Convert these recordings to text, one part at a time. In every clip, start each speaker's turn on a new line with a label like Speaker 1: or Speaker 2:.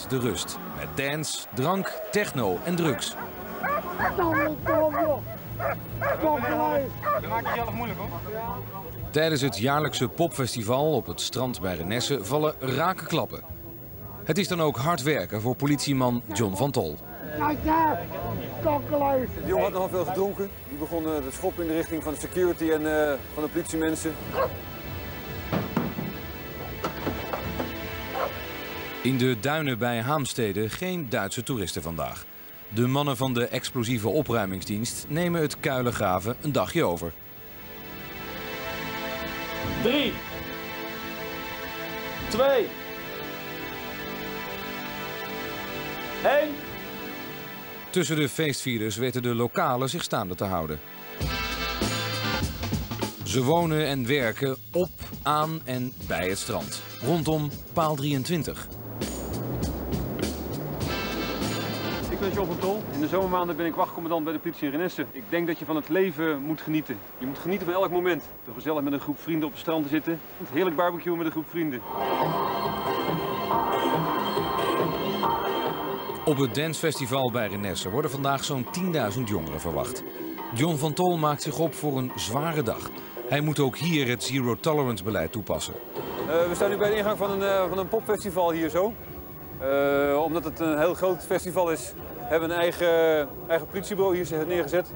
Speaker 1: maand de rust. Met dance, drank, techno en drugs.
Speaker 2: Dat maakt het zelf moeilijk hoor.
Speaker 1: Tijdens het jaarlijkse popfestival op het strand bij Renesse vallen rake klappen. Het is dan ook hard werken voor politieman John van Tol.
Speaker 2: Kijk daar, kokkeluis.
Speaker 3: De jongen had nogal veel gedronken. Die begon te schoppen in de richting van de security en van de politiemensen.
Speaker 1: In de duinen bij Haamstede geen Duitse toeristen vandaag. De mannen van de explosieve opruimingsdienst nemen het kuilengraven een dagje over.
Speaker 4: 3, 2, 1.
Speaker 1: Tussen de feestvierders weten de lokalen zich staande te houden. Ze wonen en werken op, aan en bij het strand. Rondom paal 23.
Speaker 3: Ik ben John van Tol. In de zomermaanden ben ik wachtcommandant bij de politie in Renesse. Ik denk dat je van het leven moet genieten. Je moet genieten van elk moment. Door gezellig met een groep vrienden op het strand te zitten. Heerlijk barbecuen met een groep vrienden.
Speaker 1: Op het dancefestival bij Renesse worden vandaag zo'n 10.000 jongeren verwacht. John van Tol maakt zich op voor een zware dag. Hij moet ook hier het zero-tolerance beleid toepassen.
Speaker 3: We staan nu bij de ingang van een popfestival hier zo. Omdat het een heel groot festival is, hebben we een eigen politiebureau hier neergezet.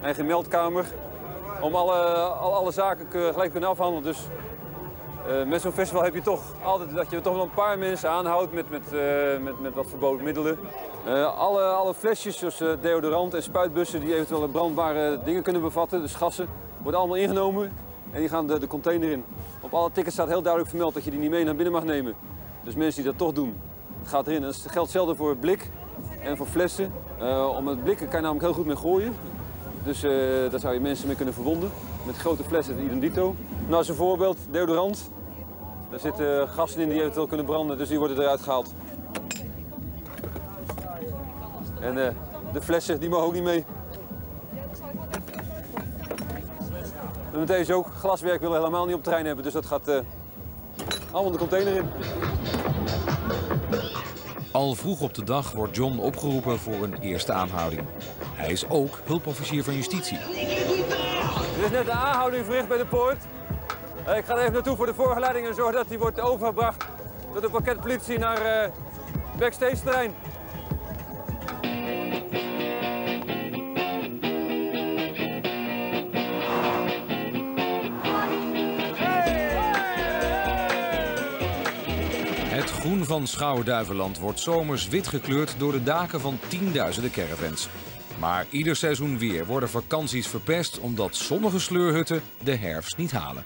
Speaker 3: Eigen meldkamer. Om alle zaken gelijk te kunnen afhandelen. Dus met zo'n festival heb je toch altijd dat je toch wel een paar mensen aanhoudt met wat verboden middelen. Alle flesjes, zoals deodorant en spuitbussen die eventueel brandbare dingen kunnen bevatten, dus gassen, worden allemaal ingenomen en die gaan de container in. Op alle tickets staat heel duidelijk vermeld dat je die niet mee naar binnen mag nemen. Dus mensen die dat toch doen, het gaat erin. Dat geldt hetzelfde voor blik en voor flessen. Om het blikken kan je namelijk heel goed mee gooien. Dus daar zou je mensen mee kunnen verwonden. Met grote flessen, idem dito. Nou, als een voorbeeld, deodorant. Daar zitten gassen in die eventueel kunnen branden, dus die worden eruit gehaald. En de flessen, die mogen ook niet mee. En met deze ook, glaswerk willen we helemaal niet op het terrein hebben, dus dat gaat allemaal de container in.
Speaker 1: Al vroeg op de dag wordt John opgeroepen voor een eerste aanhouding. Hij is ook hulpofficier van justitie.
Speaker 3: Er is net een aanhouding verricht bij de poort. Ik ga er even naartoe voor de voorgeleiding en zorgen dat die wordt overgebracht door de pakketpolitie naar het backstage terrein.
Speaker 1: Het groen van Schouwen-Duiveland wordt zomers wit gekleurd door de daken van tienduizenden caravans. Maar ieder seizoen weer worden vakanties verpest omdat sommige sleurhutten de herfst niet halen.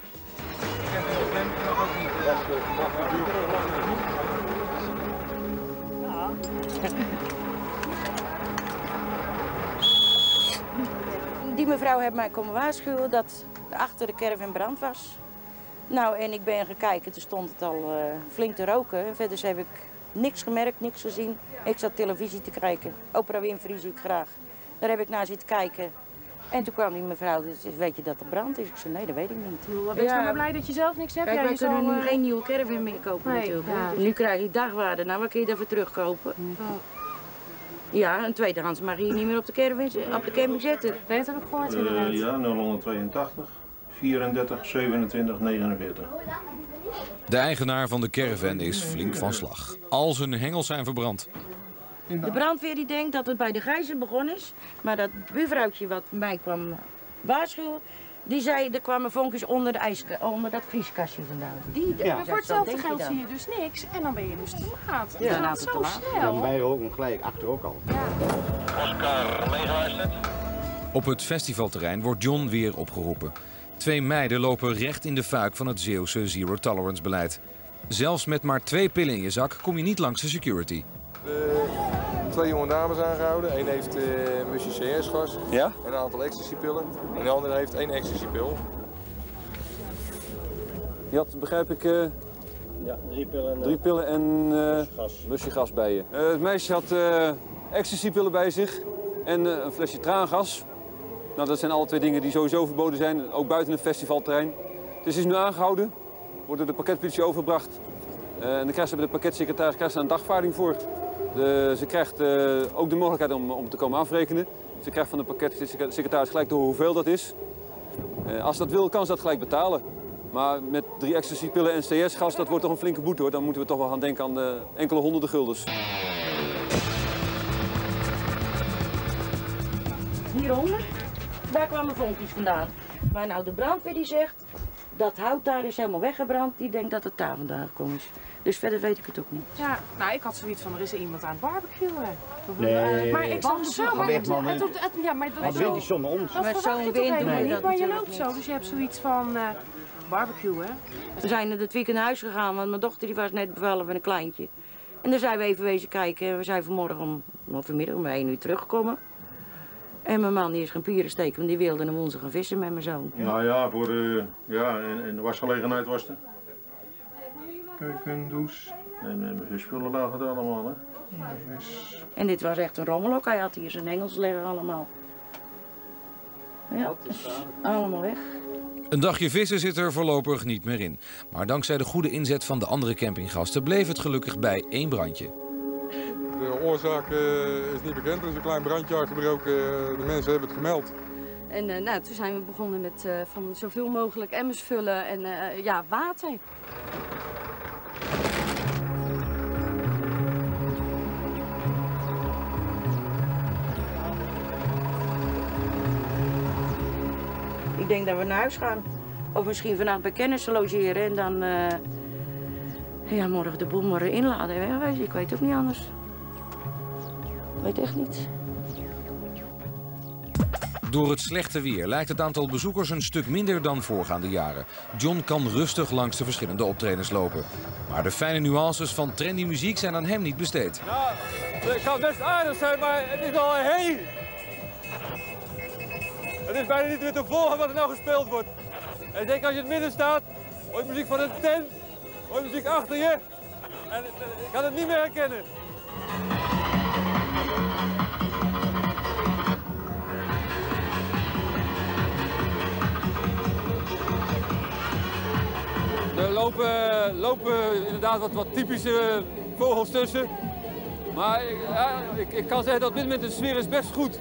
Speaker 5: Die mevrouw heeft mij komen waarschuwen dat achter de caravan brand was. Nou, en ik ben gaan kijken, toen stond het al flink te roken. Verder heb ik niks gemerkt, niks gezien. Ik zat televisie te kijken. Oprah Winfrey zie ik graag. Daar heb ik naar zitten kijken. En toen kwam die mevrouw, dus weet je dat er brand is? Ik zei, nee, dat weet ik niet.
Speaker 6: Ben je maar blij dat je zelf niks hebt?
Speaker 5: Kijk,
Speaker 6: ja,
Speaker 5: wij
Speaker 6: je
Speaker 5: kunnen
Speaker 6: zal,
Speaker 5: nu geen nieuwe caravan meer kopen natuurlijk.
Speaker 6: Ja.
Speaker 5: Nu krijg je dagwaarde. Nou, wat kun je daarvoor terugkopen? Ja, een tweedehands mag je hier niet meer op de camping zetten.
Speaker 6: Nee, dat heb ik gehoord inderdaad.
Speaker 7: Ja, 0182 34 27 49.
Speaker 1: De eigenaar van de caravan is flink van slag. Al zijn hengels zijn verbrand.
Speaker 5: De brandweer die denkt dat het bij de gijzer begonnen is. Maar dat buurvrouwtje wat mij kwam waarschuwen, die zei er kwamen vonkjes onder, onder dat vrieskastje vandaan.
Speaker 6: Maar voor hetzelfde geld zie je dus niks en dan ben je dus te laat. Ja,
Speaker 5: dan
Speaker 6: gaat zo snel.
Speaker 8: Dan ben je ook nog gelijk achter ook al.
Speaker 6: Ja.
Speaker 4: Oscar, meegeluisterd.
Speaker 1: Op het festivalterrein wordt John weer opgeroepen. 2 meiden lopen recht in de fuik van het Zeeuwse zero-tolerance beleid. Zelfs met maar 2 pillen in je zak kom je niet langs de security.
Speaker 9: 2 jonge dames aangehouden. Eén heeft musje CS-gas
Speaker 3: Ja?
Speaker 9: en een aantal ecstasypillen. En de andere heeft 1 ecstasypil.
Speaker 3: Je had, begrijp ik,
Speaker 4: Ja, 3 pillen.
Speaker 3: 3 pillen en busje gas bij je. Het meisje had ecstasypillen bij zich en een flesje traangas. Nou, dat zijn alle 2 dingen die sowieso verboden zijn, ook buiten het festivalterrein. Dus is nu aangehouden, wordt door de pakketpolitie overgebracht. En dan krijgt ze bij de pakketsecretaris een dagvaarding voor. Ze krijgt ook de mogelijkheid om te komen afrekenen. Ze krijgt van de pakketsecretaris gelijk te horen hoeveel dat is. Als ze dat wil, kan ze dat gelijk betalen. Maar met 3 ecstasy-pillen en CS-gas, dat wordt toch een flinke boete hoor. Dan moeten we toch wel gaan denken aan de enkele honderden guldens.
Speaker 5: Hieronder, daar kwamen vonkjes vandaan. Maar nou, de brandweer die zegt, dat hout daar is helemaal weggebrand. Die denkt dat het daar vandaan gekomen is. Dus verder weet ik het ook niet.
Speaker 6: Ja, nou ik had zoiets van, er is er iemand aan het barbecuen.
Speaker 8: Nee.
Speaker 6: Maar ik zag het zo, maar
Speaker 8: dat weet je zonder ons.
Speaker 6: Dat verwacht je toch helemaal niet, maar je loopt zo. Dus je hebt zoiets van barbecuen.
Speaker 5: We zijn dit weekend naar huis gegaan, want mijn dochter die was net bevallen van een kleintje. En dan zijn we even wezen kijken en we zijn vanmorgen vanmiddag om 1 uur teruggekomen. En mijn man die is gaan pieren steken, want die wilde naar woensdag gaan vissen met mijn zoon.
Speaker 7: Nou ja, voor en de wasgelegenheid was er. Keuken, douche. En spullen lagen er allemaal, hè. Dus...
Speaker 5: En dit was echt een rommel ook. Hij had hier zijn hengels liggen allemaal. Ja, dus allemaal weg.
Speaker 1: Een dagje vissen zit er voorlopig niet meer in. Maar dankzij de goede inzet van de andere campinggasten bleef het gelukkig bij 1 brandje.
Speaker 9: De oorzaak is niet bekend. Er is een klein brandje uitgebroken. De mensen hebben het gemeld.
Speaker 10: En nou, toen zijn we begonnen met van zoveel mogelijk emmers vullen en ja, water.
Speaker 5: Ik denk dat we naar huis gaan. Of misschien vannacht bij kennissen logeren en dan ja, morgen de boel maar inladen en wegwezen. Ik weet ook niet anders. Ik weet echt niet.
Speaker 1: Door het slechte weer lijkt het aantal bezoekers een stuk minder dan voorgaande jaren. John kan rustig langs de verschillende optredens lopen. Maar de fijne nuances van trendy muziek zijn aan hem niet besteed.
Speaker 3: Ja, het kan best aardig zijn, maar het is al heen. Het is bijna niet meer te volgen wat er nou gespeeld wordt. En zeker als je in het midden staat, hoor je muziek van een tent, hoor je muziek achter je. En ik kan het niet meer herkennen. Er lopen inderdaad wat typische vogels tussen. Maar ik kan zeggen dat op dit moment de sfeer is best goed.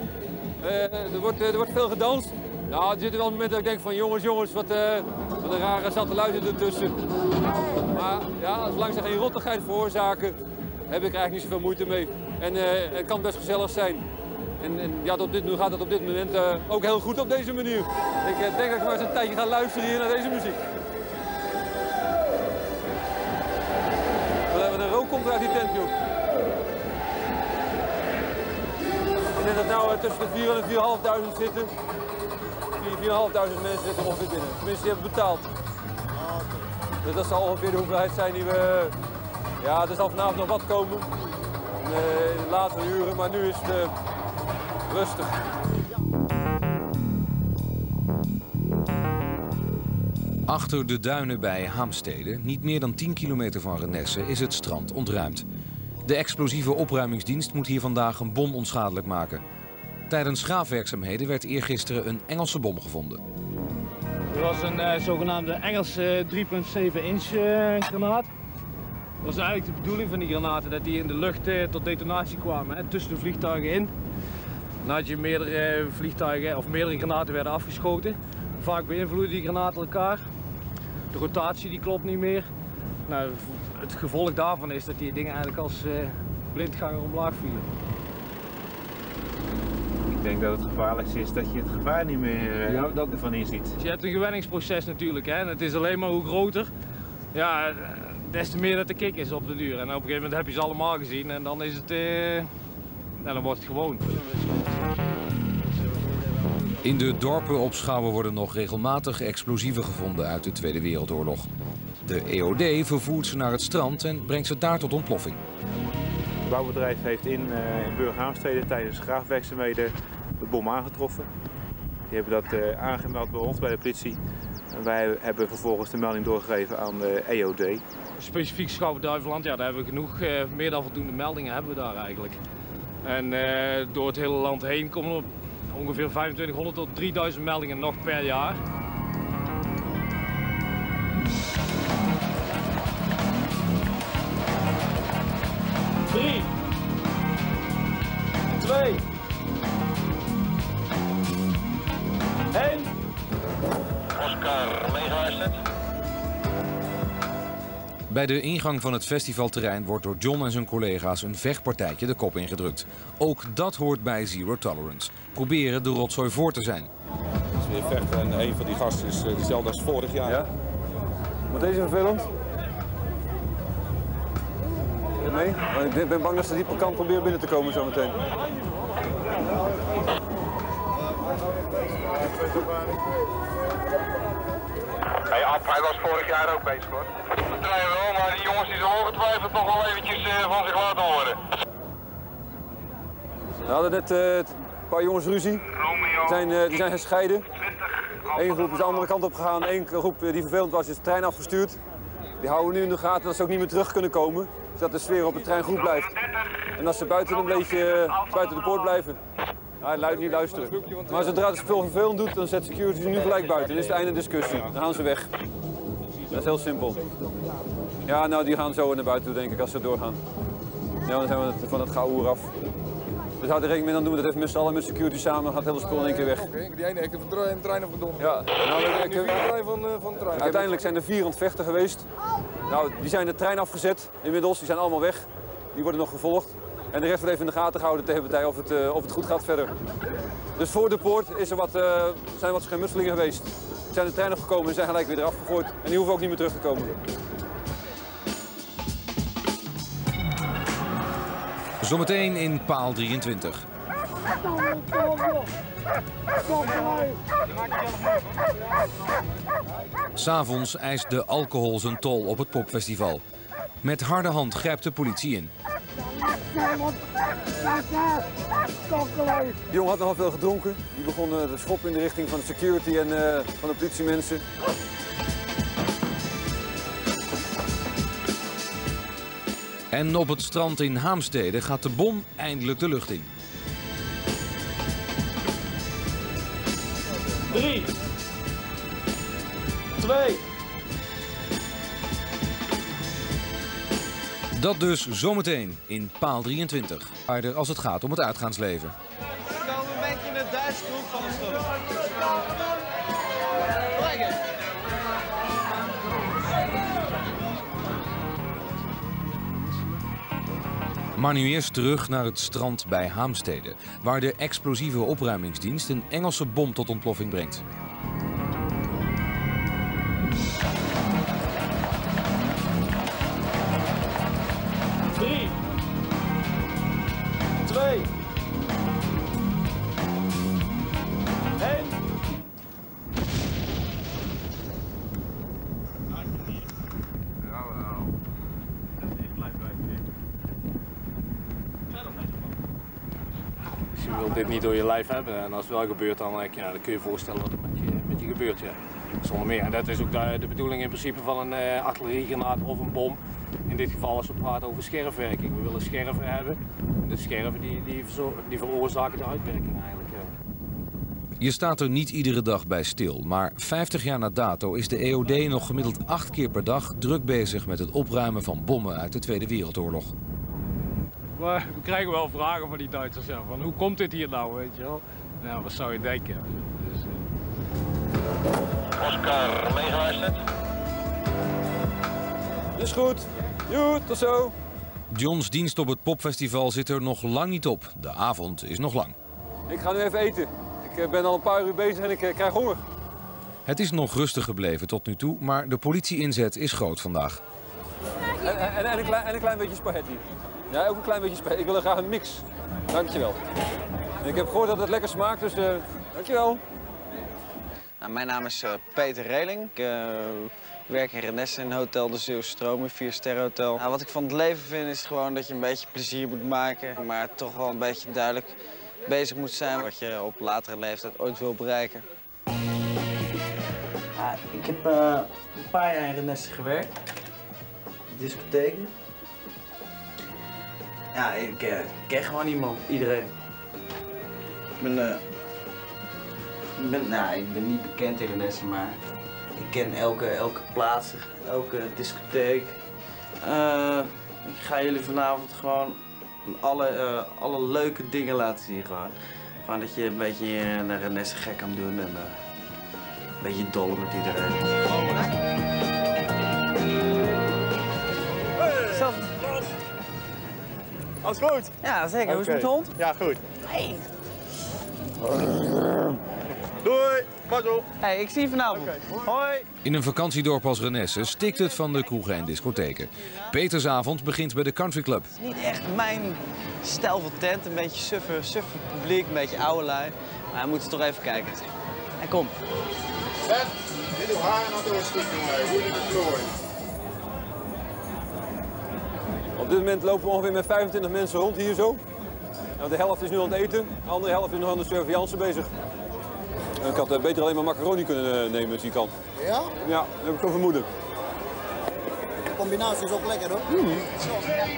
Speaker 3: Er wordt veel gedanst. Nou, er zitten wel momenten dat ik denk van jongens, wat een rare satelluiten ertussen. Maar ja, zolang ze geen rottigheid veroorzaken, heb ik eigenlijk niet zoveel moeite mee. En het kan best gezellig zijn. En ja, nu gaat het op dit moment ook heel goed op deze manier. Ik denk dat ik maar eens een tijdje ga luisteren hier naar deze muziek. De rook komt uit die tent, joh. Ik denk dat nou tussen de 4.000 en 4.500 zitten. 4.500 mensen zitten ongeveer binnen. Tenminste, die hebben betaald. Dus dat zal ongeveer de hoeveelheid zijn die we... Ja, er zal vanavond nog wat komen. In de latere uren, maar nu is het rustig.
Speaker 1: Achter de duinen bij Haamstede, niet meer dan 10 kilometer van Renesse, is het strand ontruimd. De explosieve opruimingsdienst moet hier vandaag een bom onschadelijk maken. Tijdens graafwerkzaamheden werd eergisteren een Engelse bom gevonden.
Speaker 11: Er was een zogenaamde Engelse 3,7 inch granaat. Dat was eigenlijk de bedoeling van die granaten, dat die in de lucht tot detonatie kwamen, tussen de vliegtuigen in. Dan had je meerdere vliegtuigen of meerdere granaten werden afgeschoten. Vaak beïnvloeden die granaten elkaar. De rotatie die klopt niet meer. Nou, het gevolg daarvan is dat die dingen eigenlijk als blindganger omlaag vielen.
Speaker 12: Ik denk dat het gevaarlijkste is dat je het gevaar niet meer ervan inziet.
Speaker 11: Dus je hebt een gewenningsproces natuurlijk, hè? En het is alleen maar hoe groter, ja, des te meer dat de kick is op de duur. En op een gegeven moment heb je ze allemaal gezien en dan is het, dan wordt het gewoon.
Speaker 1: In de dorpen op Schouwen worden nog regelmatig explosieven gevonden uit de Tweede Wereldoorlog. De EOD vervoert ze naar het strand en brengt ze daar tot ontploffing.
Speaker 12: Het bouwbedrijf heeft in Burg-Haamstede tijdens graafwerkzaamheden de bom aangetroffen. Die hebben dat aangemeld bij ons, bij de politie. En wij hebben vervolgens de melding doorgegeven aan de EOD.
Speaker 11: Specifiek Schouwen-Duiveland, ja, daar hebben we genoeg, meer dan voldoende meldingen hebben we daar eigenlijk. En door het hele land heen komen er ongeveer 2500 tot 3000 meldingen nog per jaar.
Speaker 4: 2. 1.
Speaker 13: Oscar meegeluisterd.
Speaker 1: Bij de ingang van het festivalterrein wordt door John en zijn collega's een vechtpartijtje de kop ingedrukt. Ook dat hoort bij Zero Tolerance. Proberen de rotzooi voor te zijn.
Speaker 14: Als we weer vechten en een van die gasten is hetzelfde als vorig jaar.
Speaker 3: Ja. Maar deze vervelend? Nee? Ik ben bang dat ze die kant proberen binnen te komen zometeen.
Speaker 13: Hey, Ab, hij was vorig jaar ook bezig hoor. Dat draaien wel, maar die jongens die zullen ongetwijfeld nog wel eventjes van zich laten horen.
Speaker 3: We hadden net een paar jongens ruzie. Die zijn gescheiden. Eén groep is de andere kant op gegaan. Eén groep die vervelend was, is de trein afgestuurd. Die houden we nu in de gaten dat ze ook niet meer terug kunnen komen. Zodat de sfeer op de trein goed blijft. En als ze buiten een beetje buiten de poort blijven. Ja, niet luisteren. Maar zodra het spul vervelend doet, dan zet security ze nu gelijk buiten. Dan is het einde discussie. Dan gaan ze weg. Dat is heel simpel. Ja, nou die gaan zo naar buiten toe denk ik als ze doorgaan. Ja, dan zijn we van het gouden af. Dus houd er rekening mee, dan doen we dat even met z'n allen met security samen, dan gaat het hele spul in één keer weg.
Speaker 9: Oké, die ene heeft de trein verdomme.
Speaker 3: Ja, nou,
Speaker 9: van de trein.
Speaker 3: Uiteindelijk zijn er 4 aan het vechten geweest. Nou, die zijn de trein afgezet inmiddels, die zijn allemaal weg. Die worden nog gevolgd. En de rest wordt even in de gaten gehouden tegen de partij of het goed gaat verder. Dus voor de poort zijn wat schermutselingen geweest. Er zijn de trein opgekomen en zijn gelijk weer eraf gegooid. En die hoeven ook niet meer terug te komen.
Speaker 1: Zometeen in paal 23. S'avonds eist de alcohol zijn tol op het popfestival. Met harde hand grijpt de politie in.
Speaker 3: Die jongen had nogal veel gedronken. Die begon te schoppen in de richting van de security en van de politiemensen.
Speaker 1: En op het strand in Haamstede gaat de bom eindelijk de lucht in.
Speaker 4: 3. 2.
Speaker 1: Dat dus zometeen in paal 23. Harder als het gaat om het uitgaansleven.
Speaker 15: We komen een beetje in de Duitse groep van de stad.
Speaker 1: Maar nu eerst terug naar het strand bij Haamstede, waar de explosieve opruimingsdienst een Engelse bom tot ontploffing brengt.
Speaker 11: Je wilt dit niet door je lijf hebben en als het wel gebeurt dan kun je je voorstellen wat er met je gebeurt. Ja. Zonder meer. En dat is ook de bedoeling in principe van een artilleriegranaat of een bom. In dit geval als we praten over scherfwerking. We willen scherven hebben. De scherven die veroorzaken de uitwerking eigenlijk. Ja.
Speaker 1: Je staat er niet iedere dag bij stil, maar 50 jaar na dato is de EOD nog gemiddeld 8 keer per dag druk bezig met het opruimen van bommen uit de Tweede Wereldoorlog.
Speaker 11: Maar we krijgen wel vragen van die Duitsers, ja, van hoe komt dit hier nou, weet je wel? Nou, wat zou je denken? Dus,
Speaker 13: Oscar meegeluisterd.
Speaker 3: Is goed. Joe, tot zo.
Speaker 1: Johns dienst op het popfestival zit er nog lang niet op. De avond is nog lang.
Speaker 3: Ik ga nu even eten. Ik ben al een paar uur bezig en ik krijg honger.
Speaker 1: Het is nog rustig gebleven tot nu toe, maar de politie-inzet is groot vandaag.
Speaker 3: En een klein beetje spaghetti. Ja, ook een klein beetje spaghetti. Ik wil er graag een mix. Dankjewel. En ik heb gehoord dat het lekker smaakt, dus dankjewel.
Speaker 16: Nou, mijn naam is Peter Reling. Ik werk in Renesse in Hotel de Zeeuwse Stroom, een 4-sterren hotel. Nou, wat ik van het leven vind is gewoon dat je een beetje plezier moet maken, maar toch wel een beetje duidelijk bezig moet zijn wat je op latere leeftijd ooit wil bereiken. Ja, ik heb een paar jaar in Renesse gewerkt, discotheken. Ja, ik ken gewoon iedereen. Ik ben niet bekend in Renesse, maar ik ken elke plaats, elke discotheek. Ik ga jullie vanavond gewoon Alle leuke dingen laten zien gewoon. Gewoon dat je een beetje een Renesse gek kan doen en een beetje dollen met iedereen.
Speaker 15: Zo. Alles goed?
Speaker 16: Ja, zeker. Hoe is het met de hond?
Speaker 15: Ja, goed.
Speaker 16: Hey.
Speaker 15: Doei, mazzel.
Speaker 16: Hey, ik zie je vanavond. Hoi.
Speaker 1: In een vakantiedorp als Renesse stikt het van de kroegen en discotheken. Petersavond begint bij de Country Club.
Speaker 16: Het is niet echt mijn stijl van tent. Een beetje suffer publiek, een beetje oude lui. Maar we moeten toch even kijken. Hey, kom.
Speaker 2: Zet, dit is haar nog doorstikken, hoe is het vloer?
Speaker 3: Op dit moment lopen we ongeveer met 25 mensen rond hier zo. Nou, de helft is nu aan het eten, de andere helft is nog aan de surveillance bezig. En ik had beter alleen maar macaroni kunnen nemen met die kant.
Speaker 2: Ja?
Speaker 3: Ja, dat heb ik zo vermoeden.
Speaker 2: De combinatie is ook lekker hoor.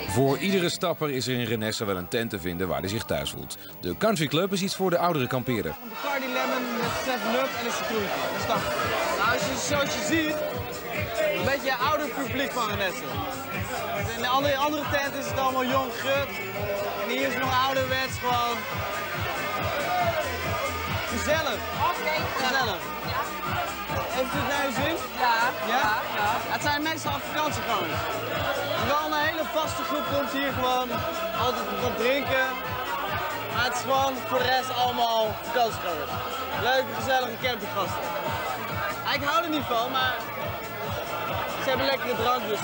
Speaker 1: Voor iedere stapper is er in Renesse wel een tent te vinden waar hij zich thuis voelt. De Country Club is iets voor de oudere kampeerder.
Speaker 15: Een Bacardi Lemon met 7-Up en een citroentje. Dat is dat. Nou, zoals je ziet, een beetje ouder publiek van Renesse. In de andere tent is het allemaal jong gut. En hier is het nog ouderwets gewoon. Gezellig. Oké, gezellig. Heeft u het naar uw zin? Ja. Ja? Het zijn meestal vakantiegangers. Wel een hele vaste groep komt hier gewoon altijd wat drinken. Maar het is gewoon voor de rest allemaal vakantiegangers. Leuke, gezellige campinggasten. Ik hou er niet van, maar ze hebben lekkere drank, dus...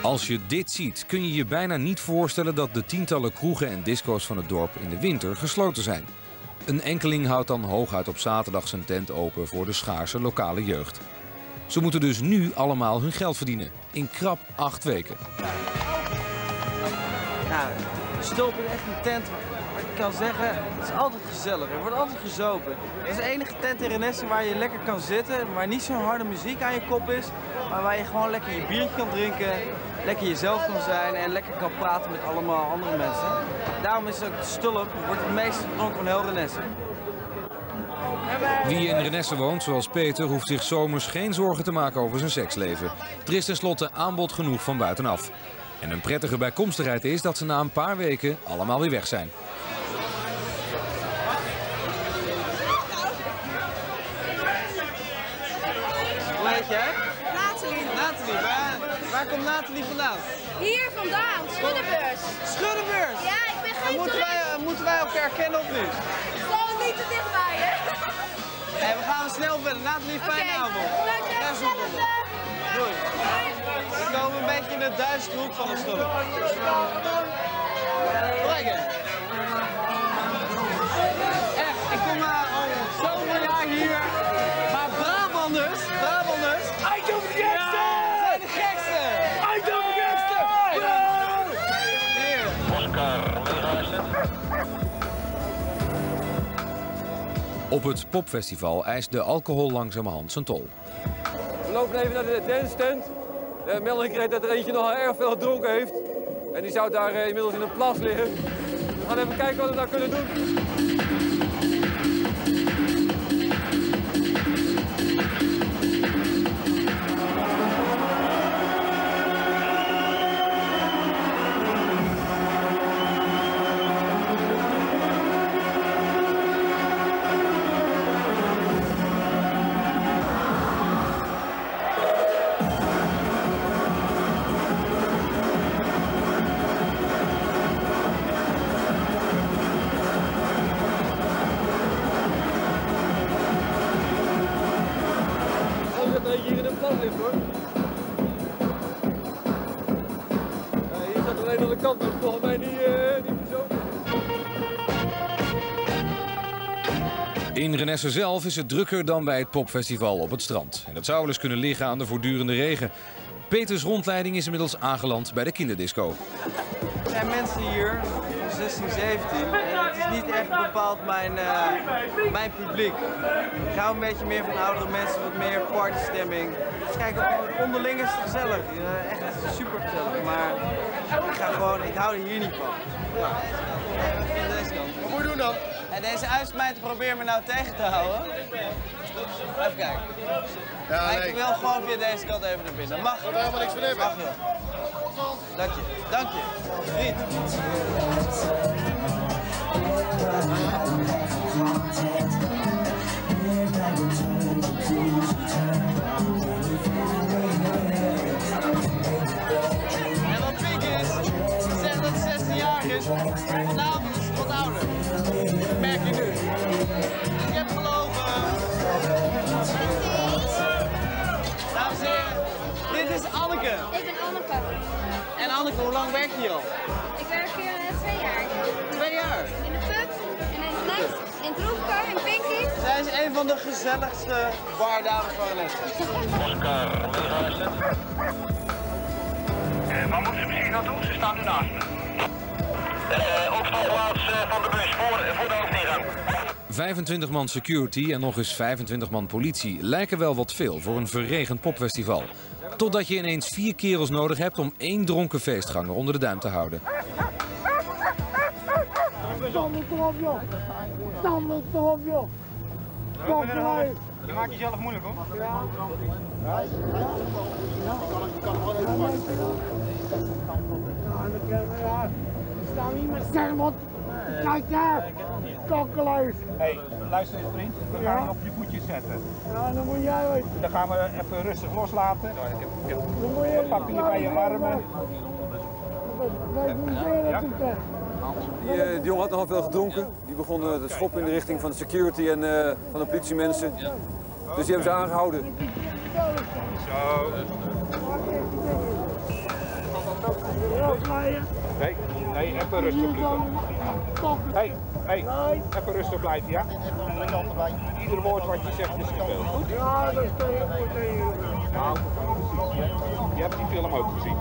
Speaker 1: Als je dit ziet, kun je je bijna niet voorstellen dat de tientallen kroegen en disco's van het dorp in de winter gesloten zijn. Een enkeling houdt dan hooguit op zaterdag zijn tent open voor de schaarse lokale jeugd. Ze moeten dus nu allemaal hun geld verdienen, in krap 8 weken.
Speaker 16: Nou, Stulp is echt een tent waar ik kan zeggen, het is altijd gezellig. Er wordt altijd gezopen. Het is de enige tent in Renesse waar je lekker kan zitten, waar niet zo'n harde muziek aan je kop is, maar waar je gewoon lekker je biertje kan drinken, lekker jezelf kan zijn en lekker kan praten met allemaal andere mensen. Daarom is ook Stulp wordt het meest gedronken van heel Renesse.
Speaker 1: Wie in Renesse woont, zoals Peter, hoeft zich zomers geen zorgen te maken over zijn seksleven. Er is tenslotte aanbod genoeg van buitenaf. En een prettige bijkomstigheid is dat ze na een paar weken allemaal weer weg zijn.
Speaker 15: Hoe heet jij? Nathalie. Nathalie, waar komt Nathalie vandaan?
Speaker 17: Hier vandaan, Schuddenbeurs.
Speaker 15: Schuddenbeurs?
Speaker 17: Ja, ik ben geen
Speaker 15: Moeten wij elkaar kennen of niet?
Speaker 17: Gewoon niet te dichtbij, hè?
Speaker 15: Hey, we gaan snel verder. Nathalie, fijne avond. Doei. We komen een beetje in de Duitse hoek van de stad. Lekker. Echt, ik kom al zoveel jaar hier. Maar Brabanders. Ik doe het gekste! Zijn de gekste! Ik doe het gekste! Hier.
Speaker 1: Op het popfestival eist de alcohol langzamerhand zijn tol.
Speaker 3: We lopen even naar de tent. De melding kreeg dat er eentje nog erg veel gedronken heeft. En die zou daar inmiddels in een plas liggen. We gaan even kijken wat we daar kunnen doen. Hier in een plas ligt hoor. Hier staat alleen aan de kant, maar volgens mij niet zo.
Speaker 1: In Renesse zelf is het drukker dan bij het popfestival op het strand. En dat zou wel eens kunnen liggen aan de voortdurende regen. Peters rondleiding is inmiddels aangeland bij de kinderdisco.
Speaker 16: Er zijn mensen hier, 16, 17, en het is niet echt bepaald mijn publiek. Ik hou een beetje meer van oudere mensen, wat meer partystemming. Dus kijk, onderling is het gezellig, echt super gezellig, maar
Speaker 15: gewoon, ik hou er hier niet van. Deze kant. Wat moet je doen dan? En deze uitsmijter probeert me nou tegen te houden. Even kijken. Ja, nee. Ik wil gewoon via deze kant even naar binnen. Mag. Ik wil helemaal niks van hebben. Mag joh. Dank je. Dank je. Vriend. En wat pink is, ze zeggen dat het 16 jaar is. Vanavond is het wat ouder. Dat merk je nu. Dus ik heb gelogen. Dames en heren, dit is Anneke.
Speaker 17: Ik ben Anneke.
Speaker 15: En Anneke, hoe lang werk je hier al?
Speaker 17: Ik werk hier 2 jaar.
Speaker 15: 2 jaar?
Speaker 17: In de pub, in het net, in Droefkar, in Pinky.
Speaker 15: Zij is een van de gezelligste bardames van Renesse.
Speaker 13: Oscar, waar moeten ze precies naartoe? Ze staan nu naast me. Opstapplaats van de bus voor de hoofdingang.
Speaker 1: 25 man security en nog eens 25 man politie lijken wel wat veel voor een verregend popfestival. Totdat je ineens 4 kerels nodig hebt om 1 dronken feestganger onder de duim te houden.
Speaker 4: Stam erop, joh. Stam erop, joh. Kom eruit.
Speaker 13: Je maakt jezelf moeilijk, hoor.
Speaker 4: Ja. We staan hier met Sermot. Kijk daar. Kokkeluis.
Speaker 13: Hé, luister eens vriend. We gaan je op je voetjes zetten.
Speaker 4: Ja, dan moet jij uit.
Speaker 13: Dan gaan we even rustig loslaten. Dan pakken je bij je armen.
Speaker 3: Die jongen had nogal veel gedronken. Die begon te schoppen in de richting van de security en van de politiemensen. Dus die hebben ze aangehouden.
Speaker 13: Zo. Nee, even rustig blijven. Hey, even rustig blijven, ja? Ieder woord wat je zegt is gespeeld. Goed?
Speaker 4: Ja, dat is tegen.
Speaker 13: Nou, precies. Je hebt die film ook gezien.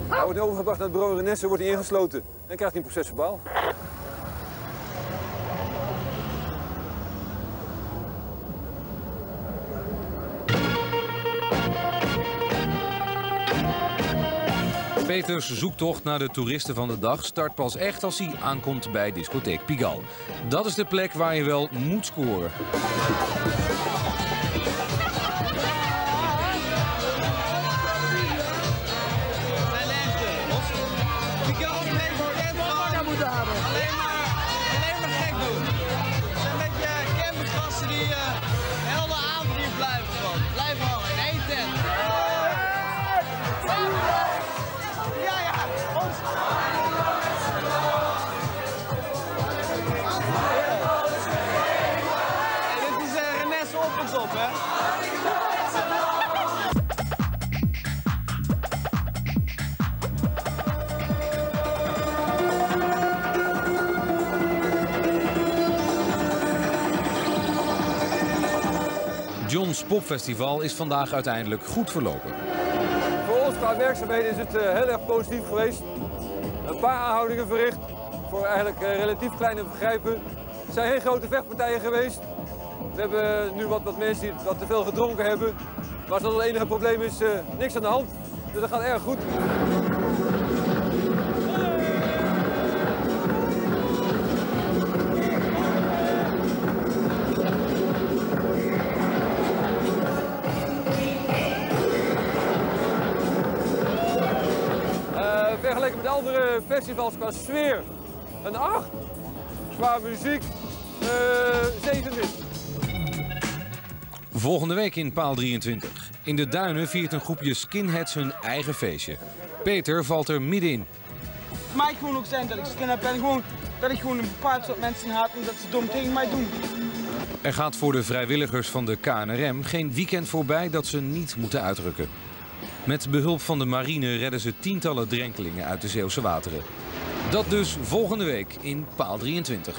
Speaker 3: Hij wordt overgebracht naar het bureau Renesse, wordt hij ingesloten en krijgt hij een procesverbaal.
Speaker 1: Peters zoektocht naar de toeristen van de dag start pas echt als hij aankomt bij discotheek Pigalle. Dat is de plek waar je wel moet scoren.
Speaker 15: Alleen maar gek doen. Het zijn een beetje campinggasten die de hele avond hier blijven gewoon. Blijven hangen in 1 tent. Ja, ons. En dit is Renesse op en top, hè?
Speaker 1: John's Popfestival is vandaag uiteindelijk goed verlopen.
Speaker 3: Voor ons qua werkzaamheden is het heel erg positief geweest. Een paar aanhoudingen verricht voor eigenlijk relatief kleine vergrijpen. Er zijn geen grote vechtpartijen geweest. We hebben nu wat mensen die wat te veel gedronken hebben. Maar als dat het enige probleem is, niks aan de hand. Dus dat gaat erg goed. Vergeleken met andere festivals qua sfeer een 8. Qua muziek 7 min.
Speaker 1: Volgende week in paal 23. In de duinen viert een groepje skinheads hun eigen feestje. Peter valt er middenin.
Speaker 15: voor mij gewoon ook zijn dat ik zin heb en gewoon, dat ik gewoon een bepaald soort mensen haat omdat ze dom tegen mij doen.
Speaker 1: Er gaat voor de vrijwilligers van de KNRM geen weekend voorbij dat ze niet moeten uitrukken. Met behulp van de marine redden ze tientallen drenkelingen uit de Zeeuwse wateren. Dat dus volgende week in Paal 23.